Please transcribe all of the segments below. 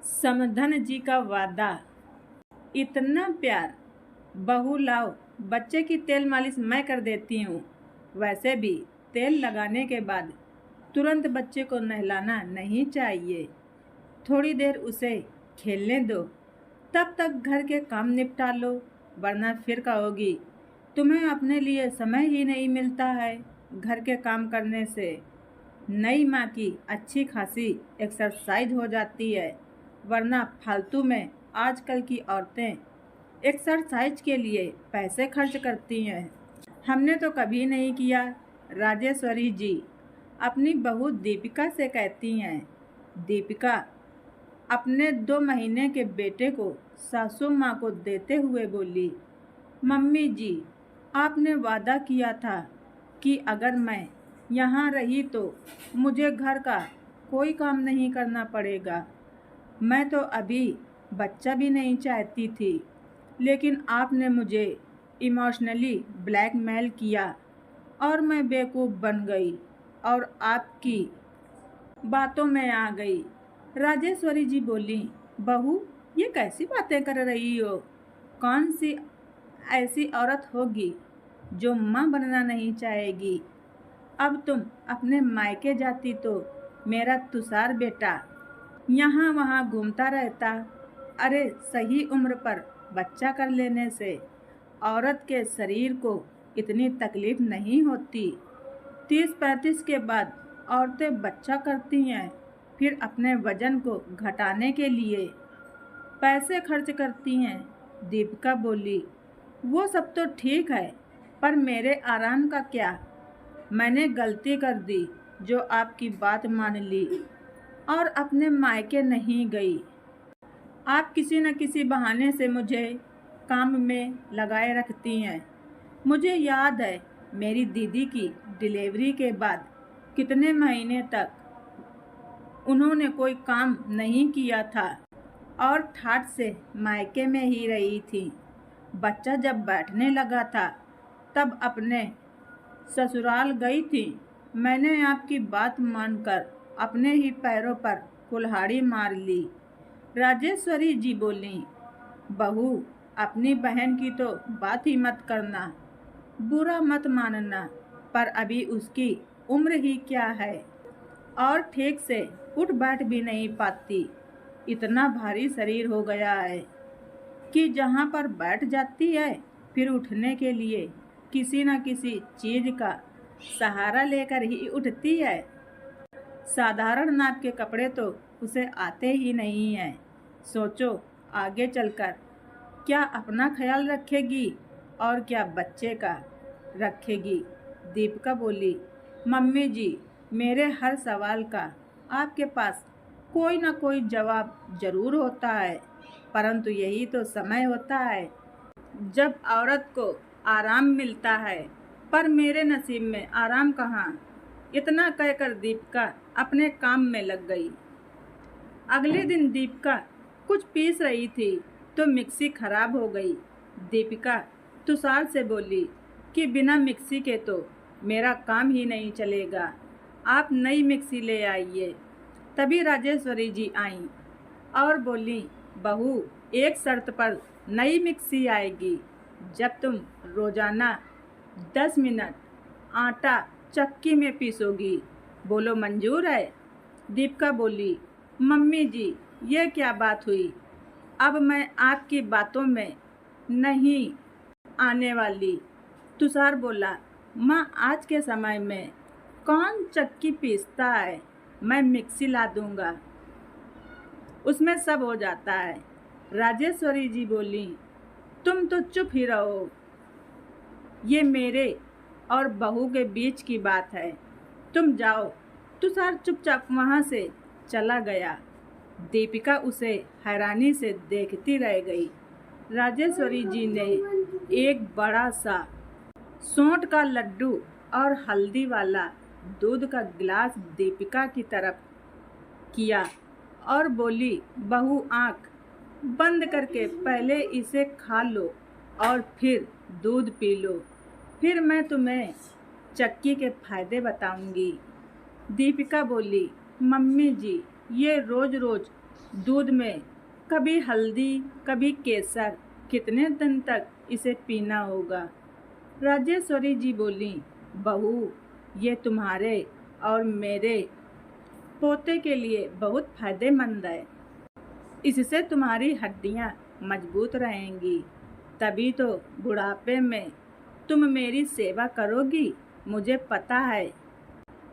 समधन जी का वादा। इतना प्यार। बहू लाओ, बच्चे की तेल मालिश मैं कर देती हूँ। वैसे भी तेल लगाने के बाद तुरंत बच्चे को नहलाना नहीं चाहिए। थोड़ी देर उसे खेलने दो, तब तक घर के काम निपटा लो, वरना फिर कहोगी तुम्हें अपने लिए समय ही नहीं मिलता है। घर के काम करने से नई माँ की अच्छी खासी एक्सरसाइज हो जाती है, वरना फालतू में आजकल की औरतें एक्सरसाइज के लिए पैसे खर्च करती हैं। हमने तो कभी नहीं किया। राजेश्वरी जी अपनी बहू दीपिका से कहती हैं। दीपिका अपने 2 महीने के बेटे को सासू माँ को देते हुए बोली, मम्मी जी, आपने वादा किया था कि अगर मैं यहाँ रही तो मुझे घर का कोई काम नहीं करना पड़ेगा। मैं तो अभी बच्चा भी नहीं चाहती थी, लेकिन आपने मुझे इमोशनली ब्लैकमेल किया और मैं बेवकूफ़ बन गई और आपकी बातों में आ गई। राजेश्वरी जी बोली, बहू ये कैसी बातें कर रही हो? कौन सी ऐसी औरत होगी जो माँ बनना नहीं चाहेगी? अब तुम अपने मायके जाती तो मेरा तुषार बेटा यहाँ वहाँ घूमता रहता। अरे सही उम्र पर बच्चा कर लेने से औरत के शरीर को इतनी तकलीफ नहीं होती। 30-35 के बाद औरतें बच्चा करती हैं, फिर अपने वजन को घटाने के लिए पैसे खर्च करती हैं। दीपिका बोली, वो सब तो ठीक है, पर मेरे आराम का क्या? मैंने गलती कर दी जो आपकी बात मान ली और अपने मायके नहीं गई। आप किसी न किसी बहाने से मुझे काम में लगाए रखती हैं। मुझे याद है मेरी दीदी की डिलीवरी के बाद कितने महीने तक उन्होंने कोई काम नहीं किया था और ठाठ से मायके में ही रही थी। बच्चा जब बैठने लगा था तब अपने ससुराल गई थी। मैंने आपकी बात मानकर अपने ही पैरों पर कुल्हाड़ी मार ली। राजेश्वरी जी बोली, बहू अपनी बहन की तो बात ही मत करना, बुरा मत मानना, पर अभी उसकी उम्र ही क्या है और ठीक से उठ बैठ भी नहीं पाती। इतना भारी शरीर हो गया है कि जहाँ पर बैठ जाती है फिर उठने के लिए किसी न किसी चीज का सहारा लेकर ही उठती है। साधारण नाप के कपड़े तो उसे आते ही नहीं हैं। सोचो आगे चलकर क्या अपना ख्याल रखेगी और क्या बच्चे का रखेगी। दीपिका बोली, मम्मी जी, मेरे हर सवाल का आपके पास कोई ना कोई जवाब जरूर होता है, परंतु यही तो समय होता है जब औरत को आराम मिलता है, पर मेरे नसीब में आराम कहाँ। इतना कहकर दीपिका अपने काम में लग गई। अगले दिन दीपिका कुछ पीस रही थी तो मिक्सी खराब हो गई। दीपिका तुषार से बोली कि बिना मिक्सी के तो मेरा काम ही नहीं चलेगा, आप नई मिक्सी ले आइए। तभी राजेश्वरी जी आईं और बोली, बहू एक शर्त पर नई मिक्सी आएगी, जब तुम रोजाना 10 मिनट आटा चक्की में पीसोगी। बोलो मंजूर है? दीपिका बोली, मम्मी जी ये क्या बात हुई? अब मैं आपकी बातों में नहीं आने वाली। तुषार बोला, माँ आज के समय में कौन चक्की पीसता है, मैं मिक्सी ला दूंगा, उसमें सब हो जाता है। राजेश्वरी जी बोली, तुम तो चुप ही रहो, ये मेरे और बहू के बीच की बात है, तुम जाओ। तुषार चुपचाप वहाँ से चला गया। दीपिका उसे हैरानी से देखती रह गई। राजेश्वरी जी ने एक बड़ा सा सोंठ का लड्डू और हल्दी वाला दूध का गिलास दीपिका की तरफ किया और बोली, बहू आँख बंद करके पहले इसे खा लो और फिर दूध पी लो, फिर मैं तुम्हें चक्की के फायदे बताऊंगी। दीपिका बोली, मम्मी जी ये रोज रोज दूध में कभी हल्दी कभी केसर, कितने दिन तक इसे पीना होगा। राजेश्वरी जी बोली, बहू, ये तुम्हारे और मेरे पोते के लिए बहुत फायदेमंद है। इससे तुम्हारी हड्डियां मजबूत रहेंगी, तभी तो बुढ़ापे में तुम मेरी सेवा करोगी। मुझे पता है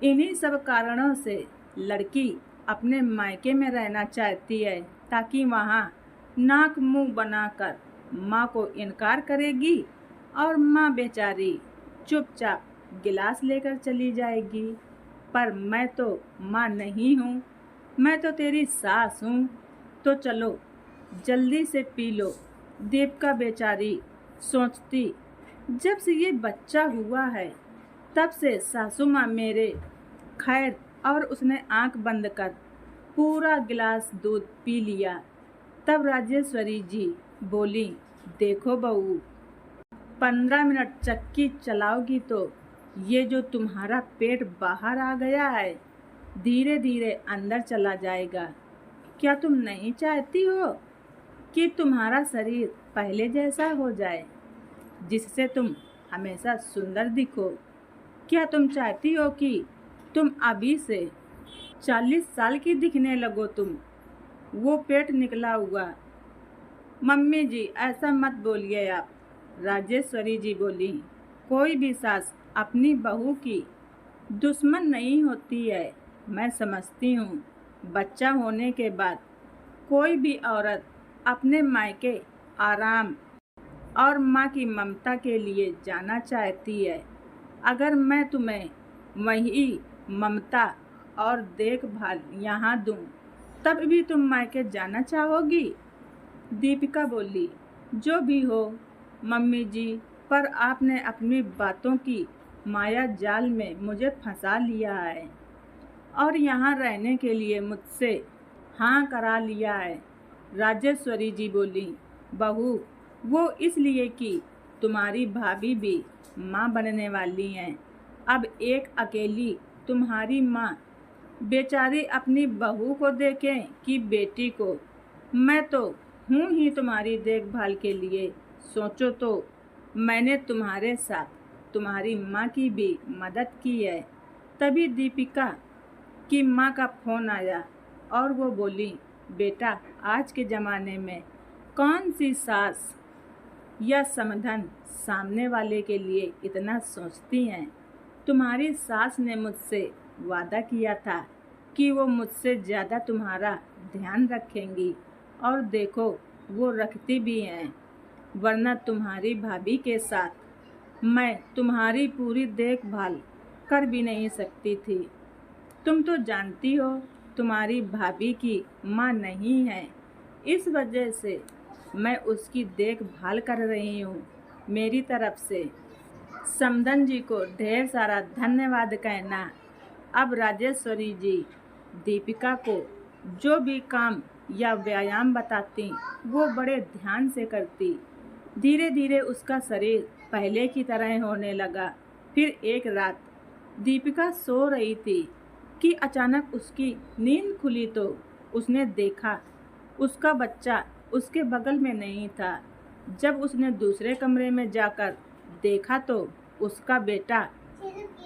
इन्हीं सब कारणों से लड़की अपने मायके में रहना चाहती है, ताकि वहाँ नाक मुंह बनाकर माँ को इनकार करेगी और माँ बेचारी चुपचाप गिलास लेकर चली जाएगी। पर मैं तो माँ नहीं हूँ, मैं तो तेरी सास हूँ। तो चलो जल्दी से पी लो। दीपिका बेचारी सोचती, जब से ये बच्चा हुआ है तब से सासू माँ मेरे खैर। और उसने आंख बंद कर पूरा गिलास दूध पी लिया। तब राजेश्वरी जी बोली, देखो बहू, 15 मिनट चक्की चलाओगी तो ये जो तुम्हारा पेट बाहर आ गया है धीरे धीरे अंदर चला जाएगा। क्या तुम नहीं चाहती हो कि तुम्हारा शरीर पहले जैसा हो जाए, जिससे तुम हमेशा सुंदर दिखो? क्या तुम चाहती हो कि तुम अभी से 40 साल की दिखने लगो? तुम वो पेट निकला हुआ। मम्मी जी, ऐसा मत बोलिए आप। राजेश्वरी जी बोली, कोई भी सास अपनी बहू की दुश्मन नहीं होती है। मैं समझती हूँ बच्चा होने के बाद कोई भी औरत अपने मायके आराम और माँ की ममता के लिए जाना चाहती है। अगर मैं तुम्हें वही ममता और देखभाल यहाँ दूँ, तब भी तुम मायके जाना चाहोगी? दीपिका बोली, जो भी हो मम्मी जी, पर आपने अपनी बातों की माया जाल में मुझे फंसा लिया है और यहाँ रहने के लिए मुझसे हाँ करा लिया है। राजेश्वरी जी बोली, बहू, वो इसलिए कि तुम्हारी भाभी भी माँ बनने वाली हैं। अब एक अकेली तुम्हारी माँ बेचारी अपनी बहू को देखें कि बेटी को। मैं तो हूँ ही तुम्हारी देखभाल के लिए। सोचो तो, मैंने तुम्हारे साथ तुम्हारी माँ की भी मदद की है। तभी दीपिका की माँ का फ़ोन आया और वो बोली, बेटा, आज के ज़माने में कौन सी सास या समधन सामने वाले के लिए इतना सोचती हैं? तुम्हारी सास ने मुझसे वादा किया था कि वो मुझसे ज़्यादा तुम्हारा ध्यान रखेंगी, और देखो वो रखती भी हैं। वरना तुम्हारी भाभी के साथ मैं तुम्हारी पूरी देखभाल कर भी नहीं सकती थी। तुम तो जानती हो तुम्हारी भाभी की माँ नहीं है, इस वजह से मैं उसकी देखभाल कर रही हूँ। मेरी तरफ से समधन जी को ढेर सारा धन्यवाद कहना। अब राजेश्वरी जी दीपिका को जो भी काम या व्यायाम बताती वो बड़े ध्यान से करती। धीरे धीरे उसका शरीर पहले की तरह होने लगा। फिर एक रात दीपिका सो रही थी कि अचानक उसकी नींद खुली तो उसने देखा उसका बच्चा उसके बगल में नहीं था। जब उसने दूसरे कमरे में जाकर देखा तो उसका बेटा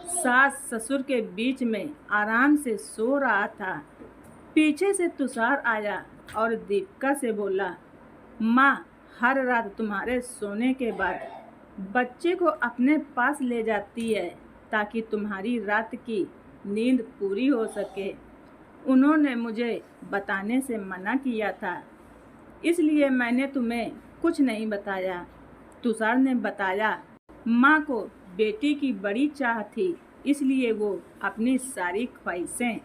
सास ससुर के बीच में आराम से सो रहा था। पीछे से तुषार आया और दीपिका से बोला, माँ हर रात तुम्हारे सोने के बाद बच्चे को अपने पास ले जाती है ताकि तुम्हारी रात की नींद पूरी हो सके। उन्होंने मुझे बताने से मना किया था, इसलिए मैंने तुम्हें कुछ नहीं बताया। तुषार ने बताया, माँ को बेटी की बड़ी चाह थी, इसलिए वो अपनी सारी ख्वाहिशें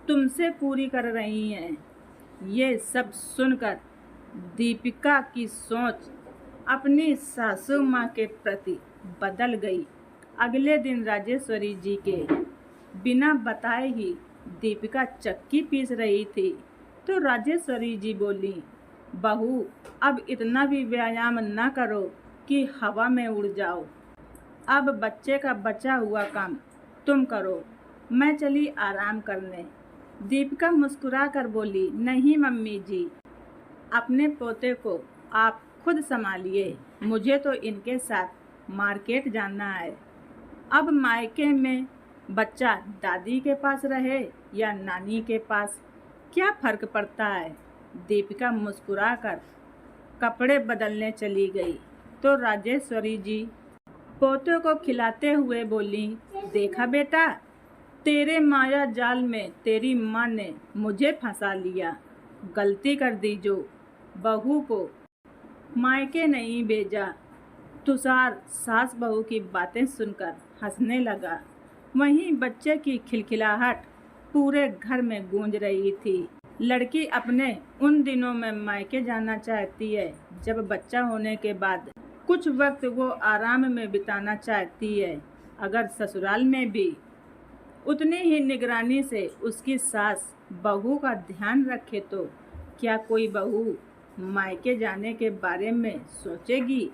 तुमसे पूरी कर रही हैं। ये सब सुनकर दीपिका की सोच अपनी सासू माँ के प्रति बदल गई। अगले दिन राजेश्वरी जी के बिना बताए ही दीपिका चक्की पीस रही थी तो राजेश्वरी जी बोली, बहू, अब इतना भी व्यायाम ना करो कि हवा में उड़ जाओ। अब बच्चे का बचा हुआ काम तुम करो, मैं चली आराम करने। दीपिका मुस्कुरा कर बोली, नहीं मम्मी जी, अपने पोते को आप खुद संभालिए, मुझे तो इनके साथ मार्केट जाना है। अब मायके में बच्चा दादी के पास रहे या नानी के पास, क्या फ़र्क पड़ता है। दीपिका मुस्कुराकर कपड़े बदलने चली गई तो राजेश्वरी जी पोते को खिलाते हुए बोली, देखा बेटा, तेरे माया जाल में तेरी माँ ने मुझे फंसा लिया। गलती कर दी जो बहू को मायके नहीं भेजा। तुषार सास बहू की बातें सुनकर हंसने लगा। वहीं बच्चे की खिलखिलाहट पूरे घर में गूंज रही थी। लड़की अपने उन दिनों में मायके जाना चाहती है जब बच्चा होने के बाद कुछ वक्त वो आराम में बिताना चाहती है। अगर ससुराल में भी उतनी ही निगरानी से उसकी सास बहू का ध्यान रखे तो क्या कोई बहू मायके जाने के बारे में सोचेगी।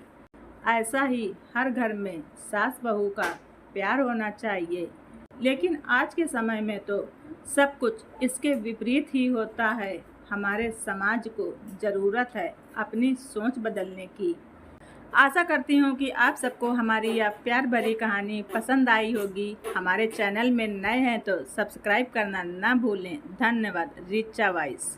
ऐसा ही हर घर में सास बहू का प्यार होना चाहिए। लेकिन आज के समय में तो सब कुछ इसके विपरीत ही होता है। हमारे समाज को ज़रूरत है अपनी सोच बदलने की। आशा करती हूँ कि आप सबको हमारी यह प्यार भरी कहानी पसंद आई होगी। हमारे चैनल में नए हैं तो सब्सक्राइब करना ना भूलें। धन्यवाद। रिचा वॉइस।